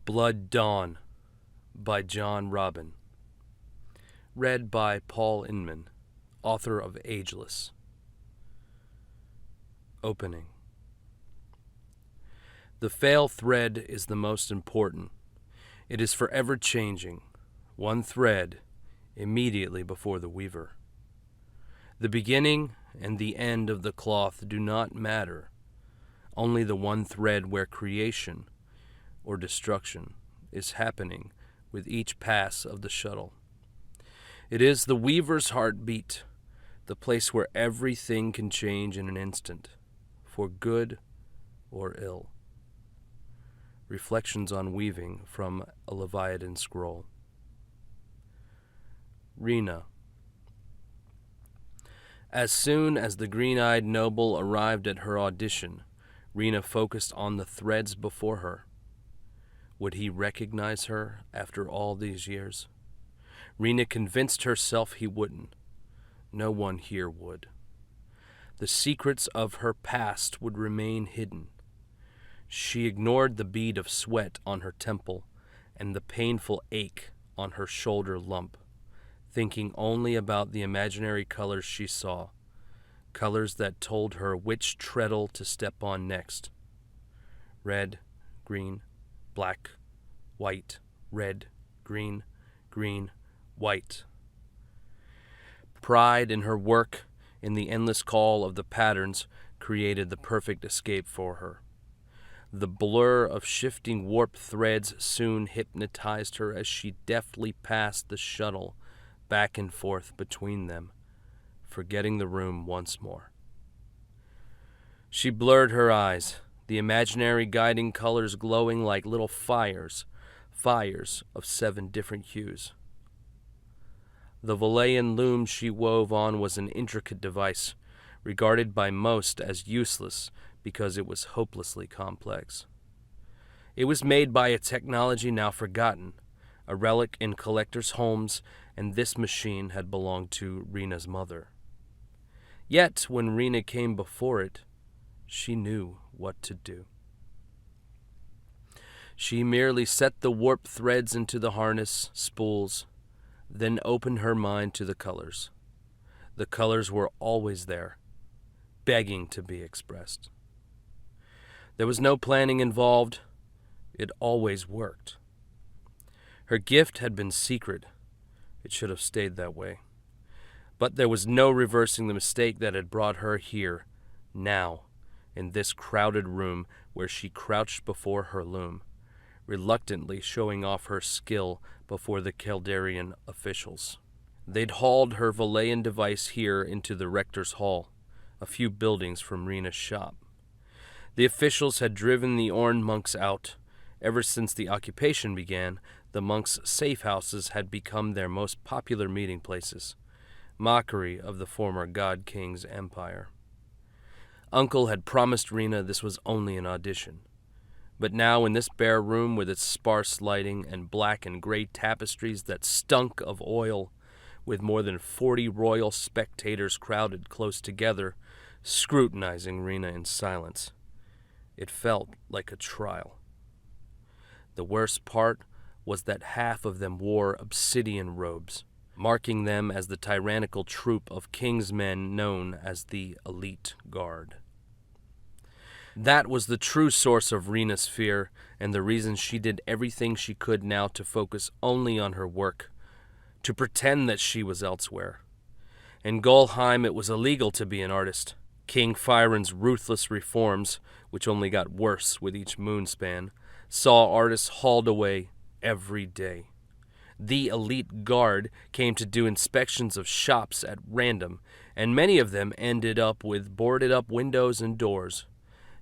Blood Dawn by John Robin. Read by Paul Inman, author of Ageless. Opening. The fail thread is the most important. It is forever changing, one thread immediately before the weaver. The beginning and the end of the cloth do not matter, only the one thread where creation or destruction is happening with each pass of the shuttle. It is the weaver's heartbeat, the place where everything can change in an instant, for good or ill. Reflections on Weaving from a Leviathan Scroll. Rena. As soon as the green-eyed noble arrived at her audition, Rena focused on the threads before her. Would he recognize her after all these years? Rena convinced herself he wouldn't. No one here would. The secrets of her past would remain hidden. She ignored the bead of sweat on her temple and the painful ache on her shoulder lump, thinking only about the imaginary colors she saw, colors that told her which treadle to step on next. Red, green, black, white, red, green, green, white. Pride in her work, in the endless call of the patterns, created the perfect escape for her. The blur of shifting warp threads soon hypnotized her as she deftly passed the shuttle back and forth between them, forgetting the room once more. She blurred her eyes, the imaginary guiding colors glowing like little fires of 7 different hues. The Valayan loom she wove on was an intricate device, regarded by most as useless because it was hopelessly complex. It was made by a technology now forgotten, a relic in collectors' homes, and this machine had belonged to Rena's mother. Yet, when Rena came before it, she knew what to do. She merely set the warp threads into the harness spools, then opened her mind to the colors. The colors were always there, begging to be expressed. There was no planning involved. It always worked. Her gift had been secret. It should have stayed that way. But there was no reversing the mistake that had brought her here, now, in this crowded room where she crouched before her loom, reluctantly showing off her skill before the Caldarian officials. They'd hauled her Valayan device here into the rector's hall, a few buildings from Rena's shop. The officials had driven the Orn monks out. Ever since the occupation began, the monks' safe houses had become their most popular meeting places, mockery of the former God King's empire. Uncle had promised Rena this was only an audition. But now in this bare room with its sparse lighting and black and gray tapestries that stunk of oil, with more than 40 royal spectators crowded close together, scrutinizing Rena in silence, it felt like a trial. The worst part was that half of them wore obsidian robes, marking them as the tyrannical troop of king's men known as the Elite Guard. That was the true source of Rena's fear, and the reason she did everything she could now to focus only on her work, to pretend that she was elsewhere. In Golheim it was illegal to be an artist. King Firen's ruthless reforms, which only got worse with each moonspan, saw artists hauled away every day. The Elite Guard came to do inspections of shops at random, and many of them ended up with boarded-up windows and doors.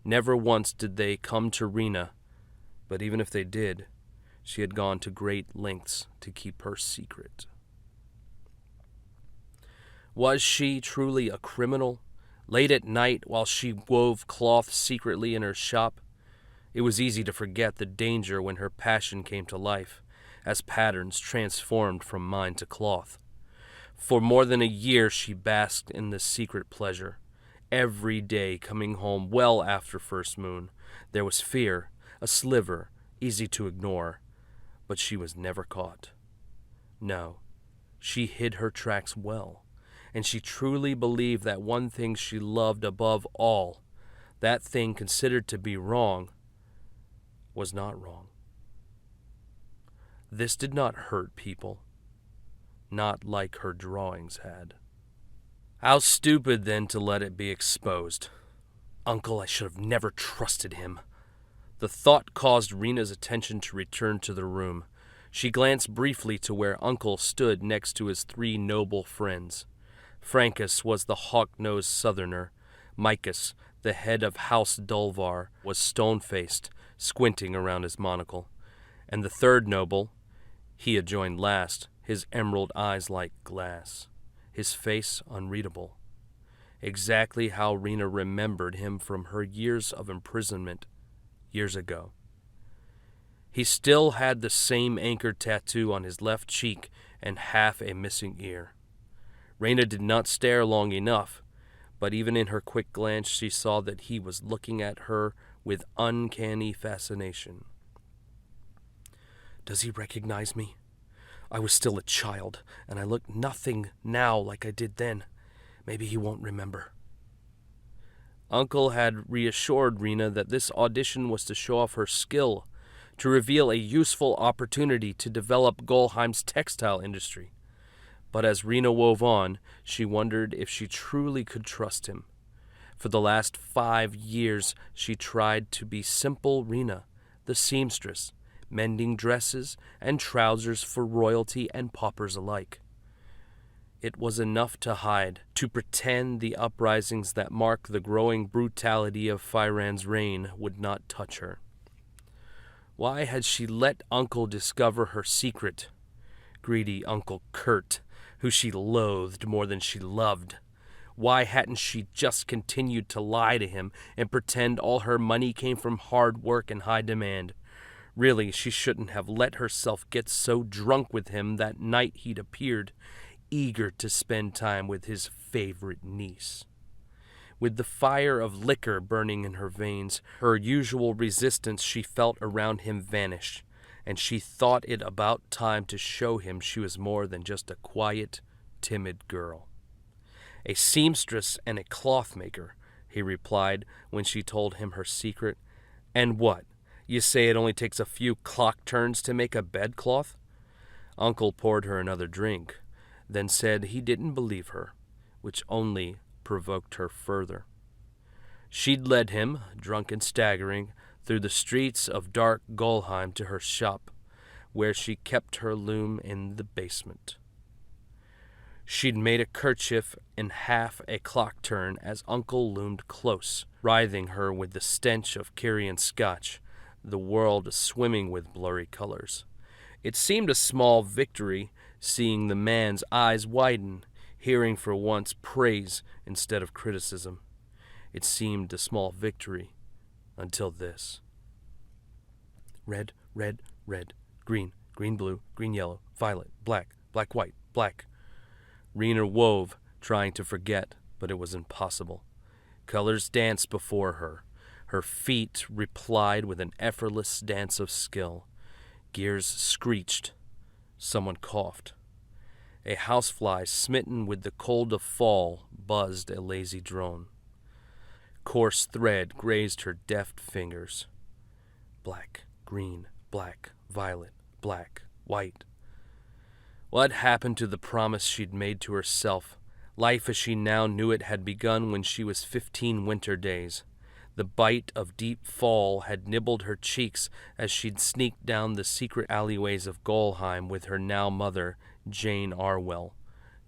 Never once did they come to Rena, but even if they did, she had gone to great lengths to keep her secret. Was she truly a criminal? Late at night, while she wove cloth secretly in her shop, it was easy to forget the danger when her passion came to life, as patterns transformed from mind to cloth. For more than a year she basked in this secret pleasure. Every day coming home well after first moon, there was fear, a sliver, easy to ignore, but she was never caught. No, she hid her tracks well, and she truly believed that one thing she loved above all, that thing considered to be wrong, was not wrong. This did not hurt people, not like her drawings had. How stupid then to let it be exposed. Uncle, I should have never trusted him. The thought caused Rena's attention to return to the room. She glanced briefly to where Uncle stood next to his 3 noble friends. Francus was the hawk-nosed southerner. Micus, the head of House Dulvar, was stone-faced, squinting around his monocle. And the 3rd noble, he had joined last, his emerald eyes like glass, his face unreadable. Exactly how Rena remembered him from her years of imprisonment years ago. He still had the same anchor tattoo on his left cheek and half a missing ear. Rena did not stare long enough, but even in her quick glance she saw that he was looking at her with uncanny fascination. Does he recognize me? I was still a child, and I look nothing now like I did then. Maybe he won't remember. Uncle had reassured Rena that this audition was to show off her skill, to reveal a useful opportunity to develop Golheim's textile industry. But as Rena wove on, she wondered if she truly could trust him. For the last 5 years, she tried to be simple Rena, the seamstress, mending dresses and trousers for royalty and paupers alike. It was enough to hide, to pretend the uprisings that mark the growing brutality of Firan's reign would not touch her. Why had she let Uncle discover her secret? Greedy Uncle Kurt, who she loathed more than she loved. Why hadn't she just continued to lie to him and pretend all her money came from hard work and high demand? Really, she shouldn't have let herself get so drunk with him that night he'd appeared, eager to spend time with his favorite niece. With the fire of liquor burning in her veins, her usual resistance she felt around him vanished, and she thought it about time to show him she was more than just a quiet, timid girl. A seamstress and a clothmaker, he replied when she told him her secret. And what? You say it only takes a few clock turns to make a bedcloth? Uncle poured her another drink, then said he didn't believe her, which only provoked her further. She'd led him, drunk and staggering, through the streets of dark Golheim to her shop, where she kept her loom in the basement. She'd made a kerchief in half a clock turn as Uncle loomed close, writhing her with the stench of Kyrian scotch, the world swimming with blurry colors. It seemed a small victory, seeing the man's eyes widen, hearing for once praise instead of criticism. It seemed a small victory until this. Red, red, red, green, green, blue, green, yellow, violet, black, black, white, black. Rena wove, trying to forget, but it was impossible. Colors danced before her. Her feet replied with an effortless dance of skill. Gears screeched. Someone coughed. A housefly, smitten with the cold of fall, buzzed a lazy drone. Coarse thread grazed her deft fingers. Black, green, black, violet, black, white. What happened to the promise she'd made to herself? Life as she now knew it had begun when she was 15 winter days. The bite of deep fall had nibbled her cheeks as she'd sneaked down the secret alleyways of Golheim with her now mother, Jane Arwell.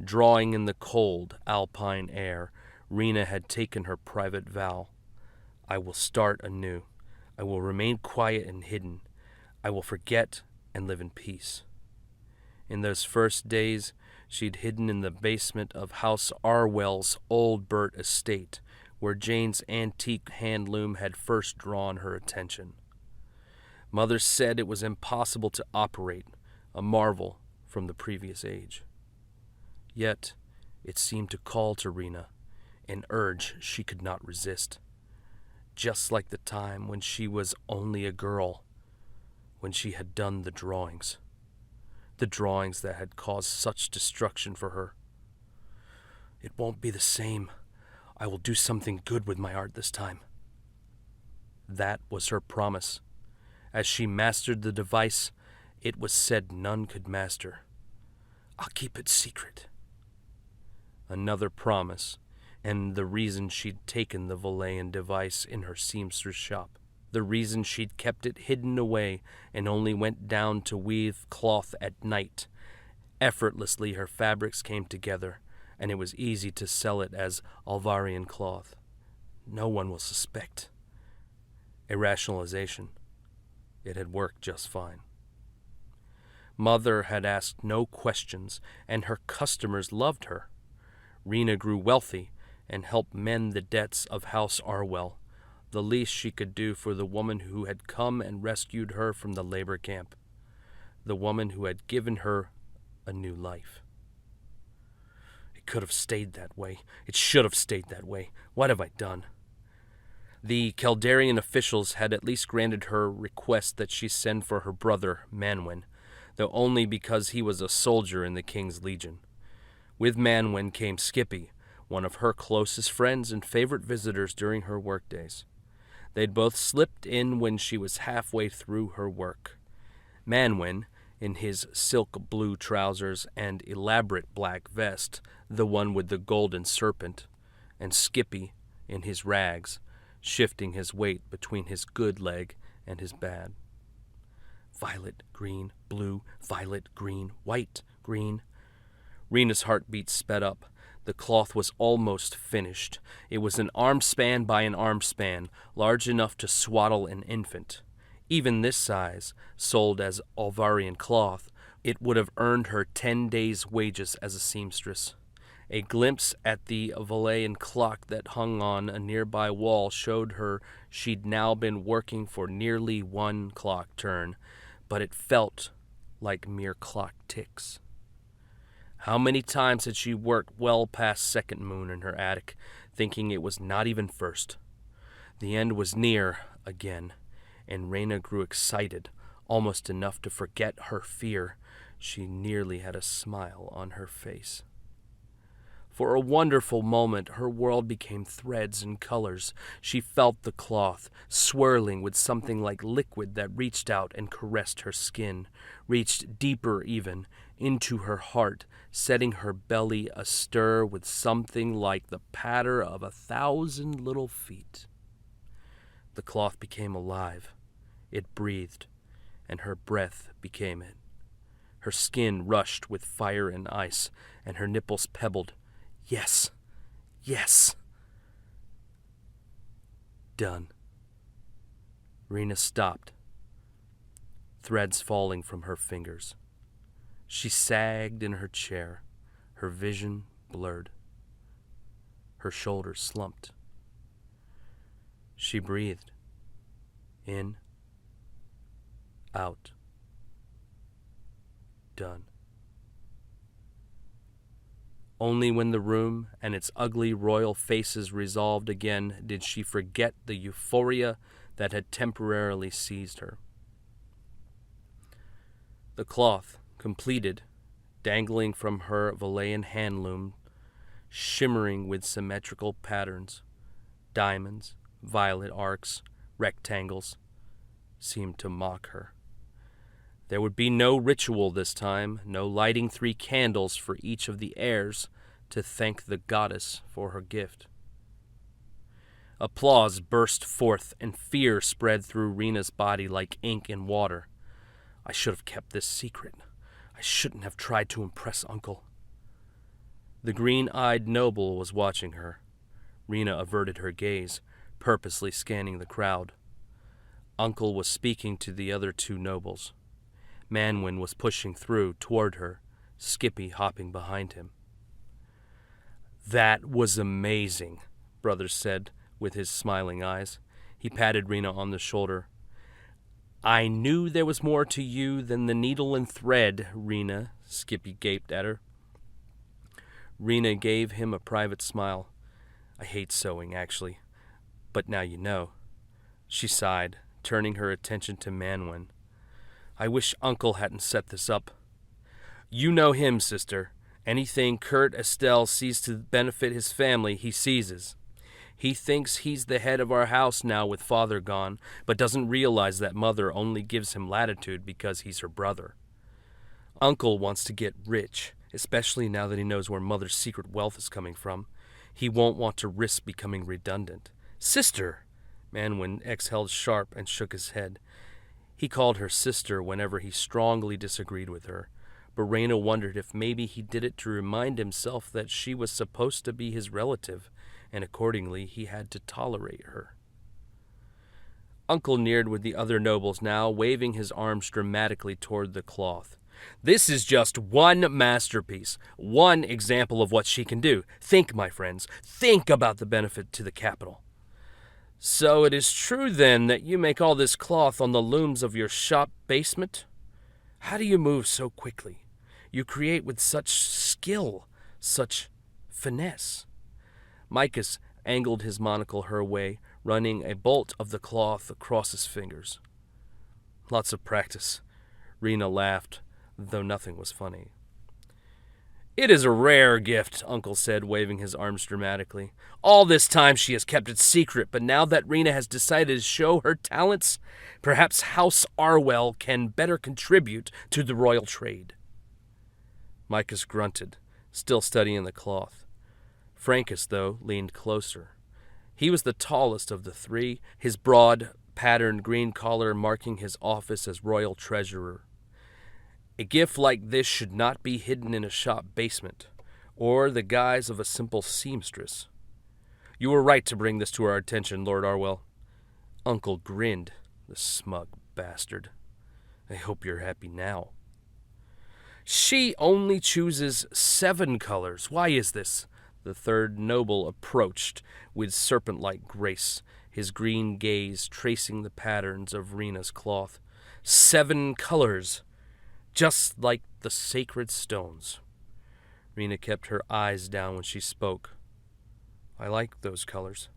Drawing in the cold, alpine air, Rena had taken her private vow. I will start anew. I will remain quiet and hidden. I will forget and live in peace. In those first days, she'd hidden in the basement of House Arwell's old Burt estate, where Jane's antique hand loom had first drawn her attention. Mother said it was impossible to operate, a marvel from the previous age. Yet, it seemed to call to Rena, an urge she could not resist. Just like the time when she was only a girl. when she had done the drawings that had caused such destruction for her. "It won't be the same. I will do something good with my art this time." That was her promise. As she mastered the device, it was said none could master. "I'll keep it secret." Another promise, and the reason she'd taken the Valayan device in her seamstress shop. The reason she'd kept it hidden away and only went down to weave cloth at night. Effortlessly her fabrics came together, and it was easy to sell it as Alvarian cloth. No one will suspect. A rationalization. It had worked just fine. Mother had asked no questions, and her customers loved her. Rena grew wealthy and helped mend the debts of House Arwell, the least she could do for the woman who had come and rescued her from the labor camp, the woman who had given her a new life. It could have stayed that way. It should have stayed that way. What have I done? The Caldarian officials had at least granted her request that she send for her brother, Manwyn, though only because he was a soldier in the King's Legion. With Manwyn came Skippy, one of her closest friends and favorite visitors during her workdays. They'd both slipped in when she was halfway through her work. Manwyn, in his silk blue trousers and elaborate black vest, the one with the golden serpent, and Skippy, in his rags, shifting his weight between his good leg and his bad. Violet, green, blue, violet, green, white, green. Rena's heartbeat sped up. The cloth was almost finished. It was an arm span by an arm span, large enough to swaddle an infant. Even this size, sold as Alvarian cloth, it would have earned her 10 days' wages as a seamstress. A glimpse at the Valayan clock that hung on a nearby wall showed her she'd now been working for nearly one clock turn, but it felt like mere clock ticks. How many times had she worked well past second moon in her attic, thinking it was not even first? The end was near again, and Rena grew excited, almost enough to forget her fear. She nearly had a smile on her face. For a wonderful moment, her world became threads and colors. She felt the cloth, swirling with something like liquid that reached out and caressed her skin, reached deeper even, into her heart, setting her belly astir with something like the patter of 1,000 little feet. The cloth became alive. It breathed, and her breath became it. Her skin rushed with fire and ice, and her nipples pebbled. Yes. Yes. Done. Rena stopped, threads falling from her fingers. She sagged in her chair, her vision blurred. Her shoulders slumped. She breathed. In. Out. Done. Only when the room and its ugly royal faces resolved again did she forget the euphoria that had temporarily seized her. The cloth, completed, dangling from her Valayan handloom, shimmering with symmetrical patterns, diamonds, violet arcs, rectangles, seemed to mock her. There would be no ritual this time, no lighting 3 candles for each of the heirs to thank the goddess for her gift. Applause burst forth, and fear spread through Rena's body like ink in water. I should have kept this secret. I shouldn't have tried to impress Uncle. The green-eyed noble was watching her. Rena averted her gaze, purposely scanning the crowd. Uncle was speaking to the other 2 nobles. Manwyn was pushing through toward her, Skippy hopping behind him. That was amazing, Brother said with his smiling eyes. He patted Rena on the shoulder. I knew there was more to you than the needle and thread, Rena, Skippy gaped at her. Rena gave him a private smile. I hate sewing, actually, but now you know. She sighed, turning her attention to Manwyn. I wish Uncle hadn't set this up. You know him, sister. Anything Kurt Estelle sees to benefit his family, he seizes. He thinks he's the head of our house now with father gone, but doesn't realize that mother only gives him latitude because he's her brother. Uncle wants to get rich, especially now that he knows where mother's secret wealth is coming from. He won't want to risk becoming redundant. Sister! Manwin exhaled sharp and shook his head. He called her sister whenever he strongly disagreed with her, but Reyna wondered if maybe he did it to remind himself that she was supposed to be his relative, and accordingly he had to tolerate her. Uncle neared with the other nobles now, waving his arms dramatically toward the cloth. This is just one masterpiece, one example of what she can do. Think, my friends, think about the benefit to the capital. So it is true, then, that you make all this cloth on the looms of your shop basement? How do you move so quickly? You create with such skill, such finesse. Micus angled his monocle her way, running a bolt of the cloth across his fingers. Lots of practice. Rena laughed, though nothing was funny. It is a rare gift, Uncle said, waving his arms dramatically. All this time she has kept it secret, but now that Rena has decided to show her talents, perhaps House Arwell can better contribute to the royal trade. Micus grunted, still studying the cloth. Francus, though, leaned closer. He was the tallest of the three, his broad, patterned green collar marking his office as royal treasurer. A gift like this should not be hidden in a shop basement, or the guise of a simple seamstress. You were right to bring this to our attention, Lord Arwell. Uncle grinned, the smug bastard. I hope you're happy now. She only chooses 7 colors. Why is this? The third noble approached with serpent-like grace, his green gaze tracing the patterns of Rena's cloth. 7 colors! Just like the sacred stones. Rena kept her eyes down when she spoke. I like those colors.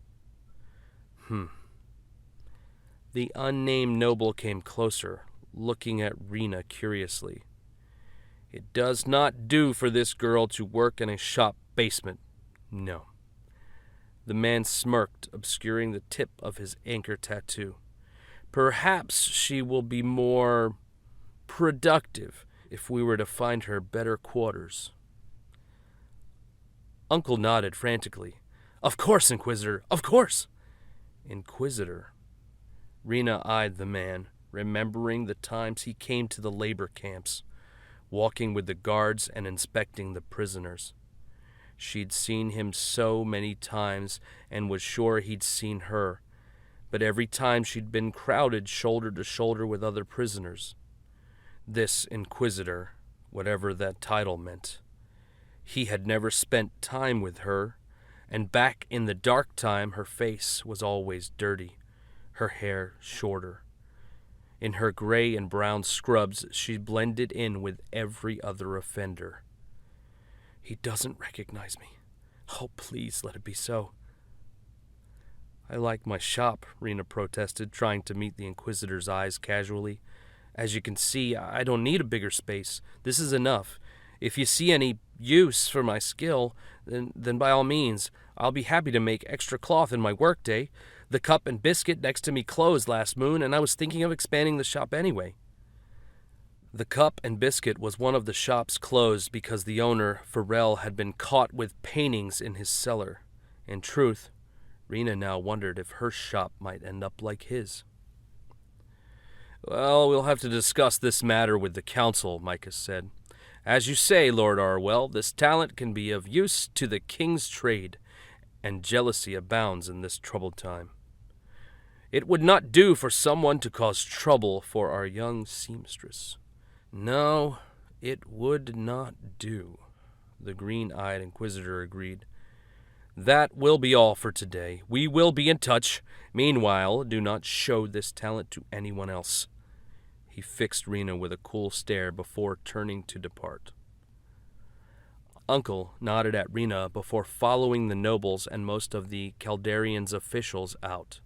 The unnamed noble came closer, looking at Rena curiously. It does not do for this girl to work in a shop basement. No. The man smirked, obscuring the tip of his anchor tattoo. Perhaps she will be more productive if we were to find her better quarters. Uncle nodded frantically. Of course, Inquisitor, of course. Inquisitor. Rena eyed the man, remembering the times he came to the labor camps, walking with the guards and inspecting the prisoners. She'd seen him so many times and was sure he'd seen her, but every time she'd been crowded shoulder to shoulder with other prisoners. This Inquisitor, whatever that title meant, he had never spent time with her, and back in the dark time her face was always dirty, her hair shorter. In her gray and brown scrubs she blended in with every other offender. He doesn't recognize me. Oh, please let it be so. I like my shop, Rena protested, trying to meet the Inquisitor's eyes casually. As you can see, I don't need a bigger space. This is enough. If you see any use for my skill, then by all means, I'll be happy to make extra cloth in my workday. The Cup and Biscuit next to me closed last moon, and I was thinking of expanding the shop anyway. The Cup and Biscuit was one of the shops closed because the owner, Farrell, had been caught with paintings in his cellar. In truth, Rena now wondered if her shop might end up like his. Well, we'll have to discuss this matter with the council, Micus said. As you say, Lord Arwell, this talent can be of use to the king's trade, and jealousy abounds in this troubled time. It would not do for someone to cause trouble for our young seamstress. No, it would not do, the green-eyed Inquisitor agreed. That will be all for today. We will be in touch. Meanwhile, do not show this talent to anyone else. He fixed Rena with a cool stare before turning to depart. Uncle nodded at Rena before following the nobles and most of the Caldarian's officials out.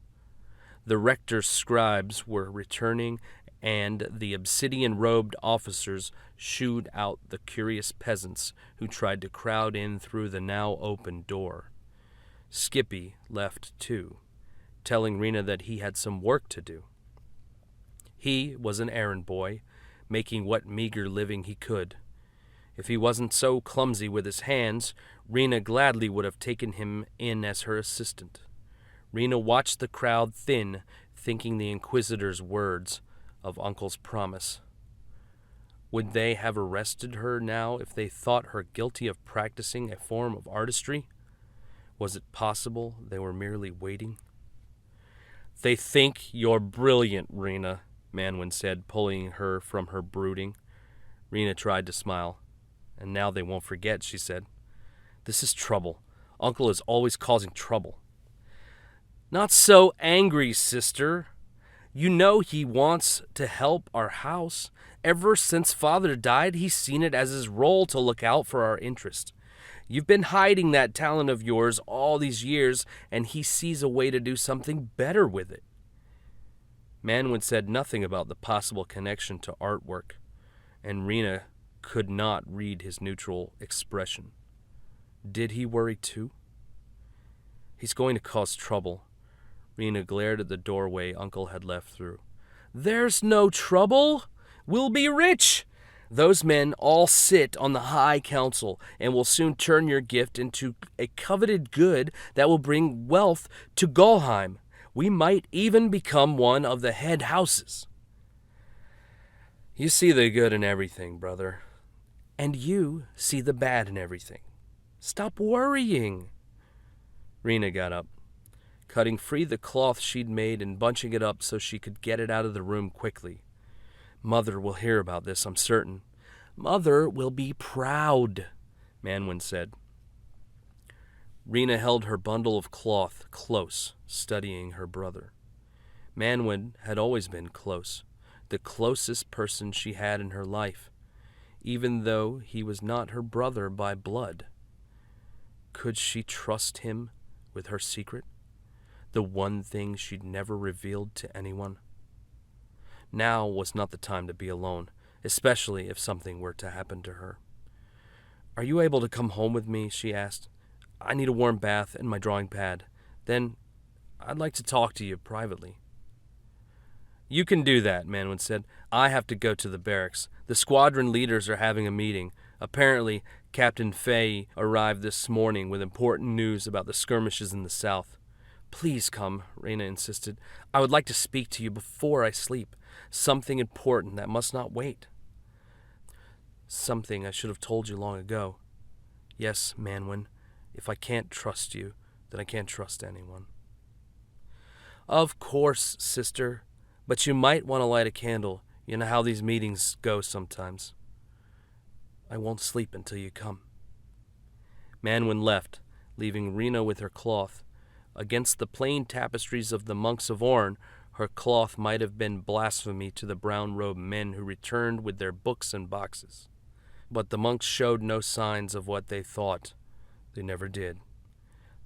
The rector's scribes were returning, and the obsidian-robed officers shooed out the curious peasants who tried to crowd in through the now open door. Skippy left too, telling Rena that he had some work to do. He was an errand boy, making what meager living he could. If he wasn't so clumsy with his hands, Rena gladly would have taken him in as her assistant. Rena watched the crowd thin, thinking the Inquisitor's words of Uncle's promise. Would they have arrested her now if they thought her guilty of practicing a form of artistry? Was it possible they were merely waiting? "They think you're brilliant, Rena," Manwin said, pulling her from her brooding. Rena tried to smile. "And now they won't forget," she said. "This is trouble. Uncle is always causing trouble." "Not so angry, sister. You know he wants to help our house. Ever since Father died, he's seen it as his role to look out for our interest. You've been hiding that talent of yours all these years, and he sees a way to do something better with it." Manwin said nothing about the possible connection to artwork, and Rena could not read his neutral expression. Did he worry too? "He's going to cause trouble." Rena glared at the doorway Uncle had left through. "There's no trouble. We'll be rich. Those men all sit on the High Council and will soon turn your gift into a coveted good that will bring wealth to Gulheim. We might even become one of the head houses." "You see the good in everything, brother. And you see the bad in everything. Stop worrying." Rena got up, cutting free the cloth she'd made and bunching it up so she could get it out of the room quickly. "Mother will hear about this, I'm certain." "Mother will be proud," Manwin said. Rena held her bundle of cloth close, studying her brother. Manwin had always been close, the closest person she had in her life, even though he was not her brother by blood. Could she trust him with her secret? The one thing she'd never revealed to anyone? Now was not the time to be alone, especially if something were to happen to her. "Are you able to come home with me?" she asked. "I need a warm bath and my drawing pad. Then I'd like to talk to you privately." "You can do that," Manwin said. "I have to go to the barracks. The squadron leaders are having a meeting. Apparently, Captain Fay arrived this morning with important news about the skirmishes in the south." "Please come," Rena insisted. "I would like to speak to you before I sleep. Something important that must not wait." "Something I should have told you long ago. Yes, Manwin, if I can't trust you, then I can't trust anyone." "Of course, sister. But you might want to light a candle. You know how these meetings go sometimes." "I won't sleep until you come." Manwin left, leaving Rena with her cloth. Against the plain tapestries of the monks of Orn, her cloth might have been blasphemy to the brown-robed men who returned with their books and boxes. But the monks showed no signs of what they thought. They never did.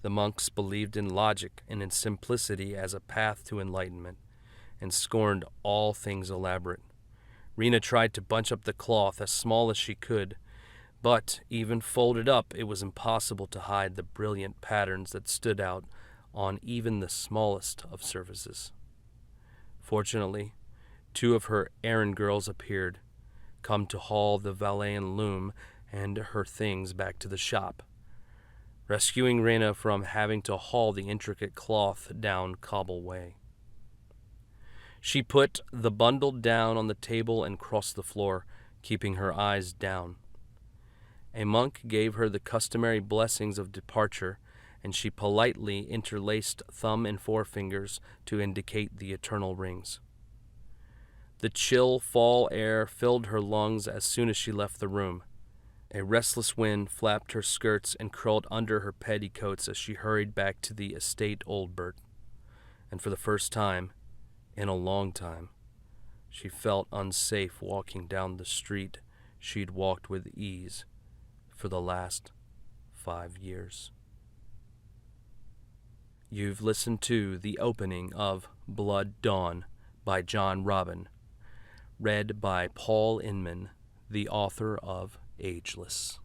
The monks believed in logic and in simplicity as a path to enlightenment, and scorned all things elaborate. Rena tried to bunch up the cloth as small as she could, but even folded up, it was impossible to hide the brilliant patterns that stood out on even the smallest of surfaces. Fortunately, 2 of her errand girls appeared, come to haul the Valayan loom and her things back to the shop, rescuing Rena from having to haul the intricate cloth down Cobble Way. She put the bundle down on the table and crossed the floor, keeping her eyes down. A monk gave her the customary blessings of departure, and she politely interlaced thumb and forefingers to indicate the eternal rings. The chill fall air filled her lungs as soon as she left the room. A restless wind flapped her skirts and curled under her petticoats as she hurried back to the estate Oldbert. And for the first time, in a long time, she felt unsafe walking down the street she'd walked with ease for the last 5 years. You've listened to the opening of Blood Dawn by John Robin. read by Paul Inman, the author of Ageless.